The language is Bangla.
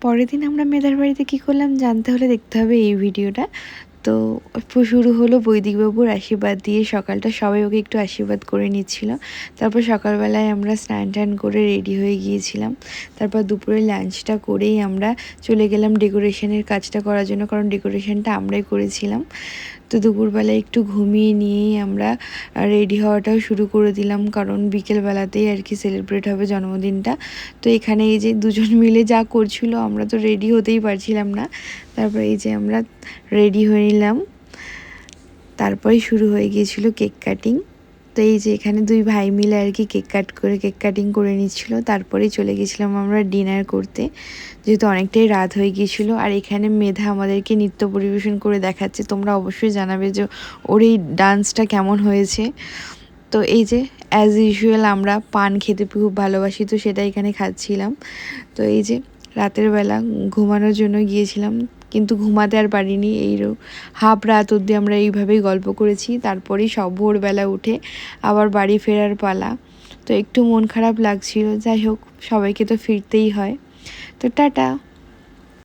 পরের দিন আমরা মেধার বাড়িতে কী করলাম জানতে হলে দেখতে হবে এই ভিডিওটা। তো শুরু হলো বৈদিকবাবুর আশীর্বাদ দিয়ে, সকালটা সবাই ওকে একটু আশীর্বাদ করে নিচ্ছিল। তারপর সকালবেলায় আমরা স্নান টান করে রেডি হয়ে গিয়েছিলাম। তারপর দুপুরে লাঞ্চটা করেই আমরা চলে গেলাম ডেকোরেশনের কাজটা করার জন্য, কারণ ডেকোরেশনটা আমরাই করেছিলাম। তো দুপুরবেলায় একটু ঘুমিয়ে নিয়েই আমরা রেডি হওয়াটাও শুরু করে দিলাম, কারণ বিকেলবেলাতেই আর কি সেলিব্রেট হবে জন্মদিনটা। তো এখানে এই যে দুজন মিলে যা করছিল, আমরা তো রেডি হতেই পারছিলাম না। তারপরে এই যে আমরা রেডি হয়ে নিলাম, তারপরে শুরু হয়ে গিয়েছিল কেক কাটিং। তো এই যে এখানে দুই ভাই মিলে আর কি কেক কাটিং করে নিচ্ছিল। তারপরেই চলে গেছিলাম আমরা ডিনার করতে, যেহেতু অনেকটাই রাত হয়ে গিয়েছিল। আর এখানে মেধা আমাদেরকে নৃত্য পরিবেশন করে দেখাচ্ছে, তোমরা অবশ্যই জানাবে যে ওর এই ডান্সটা কেমন হয়েছে। তো এই যে অ্যাজ ইউজুয়াল আমরা পান খেতে খুব ভালোবাসি, তো সেটা এখানে খাচ্ছিলাম। তো এই যে রাতের বেলা ঘুমানোর জন্য গিয়েছিলাম, কিন্তু ঘুমাতে আর পারিনি। হাফ রাত অবধি আমরা এইভাবেই গল্প করেছি। তারপরেই সব ভোরবেলা উঠে আবার বাড়ি ফেরার পালা। তো একটু মন খারাপ লাগছিল, যাই হোক সবাইকে তো ফিরতেই হয়। তো টাটা।